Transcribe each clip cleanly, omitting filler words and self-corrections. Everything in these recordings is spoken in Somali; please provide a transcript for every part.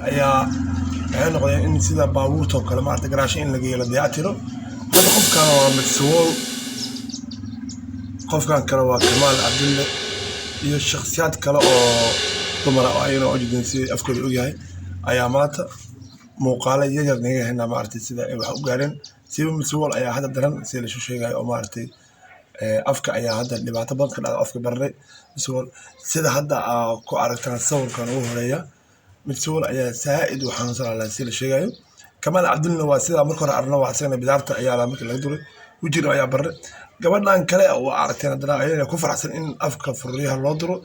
ayaa waxay noqdeen in sida baabuurta oo kale maaragtay garaasho in laga yeelo dayactiro. Hadda qofkan waa Mitswool, qofkan kale waa Kamaal Cabdulle iyo shakhsiyaad kale oo dumar ah oo ayagana ujeedin si afkooda og yahay ayaa maanta muuqaalo yaryar naga helna maaragtay sida ay wax u gaareen. Siba Mitswool ayaa hadda daran sida la sheegayo oo maaragtay afka ayaa hadda dhibaato badan ka dhacday afka barre. Mitswool sida hadda ku aragtaan sawirkan ugu horeeya Mitswool ayaa saaid u xanuunsan sida la sheegayo. Kamaal Cabdulle waa sida marka hore arno waa asagana bidaarta ayaa la markii laga duray wajiga ayaa barre. Gabadhan kale oo aragteen hadana ayay ku faraxsan in afka furriyaha loo duro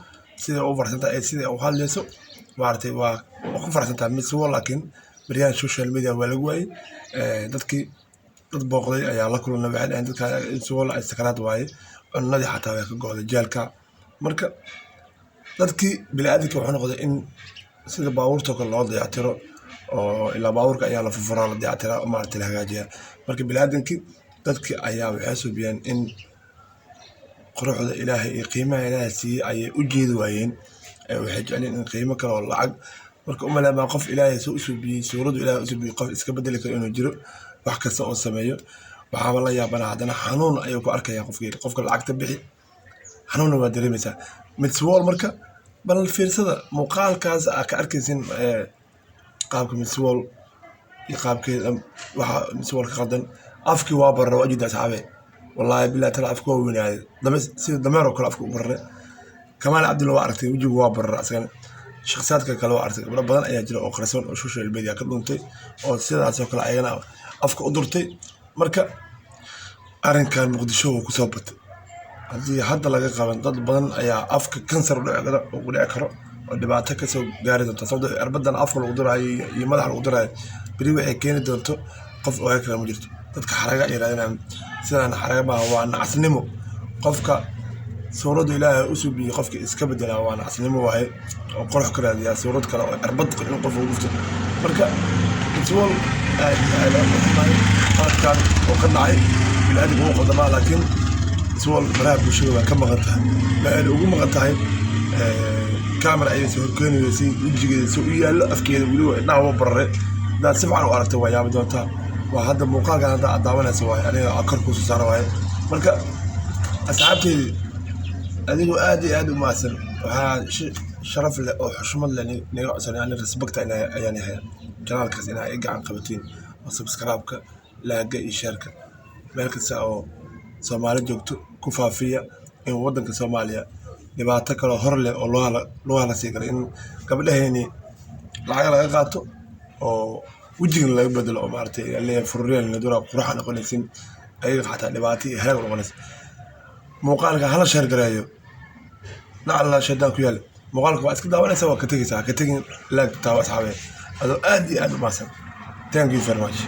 sida uu farxsantahay sida uu hadlayso maaragtay waa ku faraxsantahay Mitswool laakiin bariyaan social media waa lagu waayay dadkii dad booqday ayaa la kulmay waxay dhahayn dadka Mitswool ay sakaraad waaye cunadii xataa way ka go'day jeelka. Marka dadkii bini'aadamka wuxuu noqday in sida baabuurta kale loo dayactiro oo ilaa baabuurka ayaa la furfuraa la dayactiraa oo maaragtay la hagaajiyaa. Marka bini'aadamkii dadkii ayaa waxay suubiyeen in quruxda Ilaahay iyo qiimaha Ilaahay siiyay ayay u jeedi waayeen waxay jecleen in qiimo kale oo lacag marka u maleemaa qof Ilaahay soo suubiyay suuradu Ilaahay u suubiyay qof iska bedeli karo inuu jiro wax kasta oo sameeyo waxaa la yaabana hadana xanuun ayuu ku arkayaa qofka lacagta bixi xanuun waa dareemaysaa. Mitswool marka bal fiirsada muuqaalkaas ka arkaysin qaabka Mitswool iyo qaabkeeda waxa Mitswool ka qaldan afkii waa barra wajida asxaabe wallahi billahi tala afku waa weynaaday sida dameer oo kale afku barre. Kamaal Cabdulle waa aragtay wajigu waa barra asagana shakhsiyaadka kale waa aragtay gabdho badan ayaa jira oo qarsoon oo social media ka dhuntay oo sidaas oo kale ayagana afka u durtay. Marka arrinkan Muqdisho ku soo batay haddii hadda laga qaban dad badan ayaa afka kansar u dhici karo oo dhibaato ka soo gaari doonta sababtoo cirbadan afka lagu durayo iyo madaxa lagu durayo bari waxay keeni doonto qof oo kale ma jirto. dadka xaraga yiraahdan sidaan xaraga ma waa nacasnimo qofka suuradu Ilaahay u suubiyay qofka iska bedela waa nacasnimo waaye oo qurux ka raadiya suurad kale oo cirbad in qof uu gufto. Marka Mitswool qaadkan oo ka dhacay bini'aadamku uu qodama laakiin Mitswool baraha bulshada waa ka maqan tahay waxay ugu maqan tahay camera ay soo keenaysay wajigeeda soo yaalo afkeeda wali waa dhaawo barre dad si fiican u aragtay waa yaab doontaa waa hadda muuqaalkan hadda daawanaysa waa aniga akar ku soo saaro waaye. Marka asxaabteedii adigu aad iyo aad u maasan waxaa sharaf leh oo xushmad leh niga codsan yani respect ayaan yahay kanaalkaas in ay gacan qabatiin oo subscribe-ka laaga iyo share-ka meel kasta oo Soomaali joogto ku faafiya in wadanka Soomaaliya dhibaato kale hor leh oo loo hala sii karo in gabdhaheeni lacag laga qaato oo wajiga laga bedelo oo maartay leeyahay furriyaan la dura quraxan aqoonaysin ayaga xataa dhibaato iyo heer noqonaysa. muuqaalka hala share gareeyo nacala shadaan ku yaal muuqaalka waa iska daawanaysa waa ka tagaysaa ka tagin laag taa asxaabe adoo aad iyo aad u maasan. Thank you very much.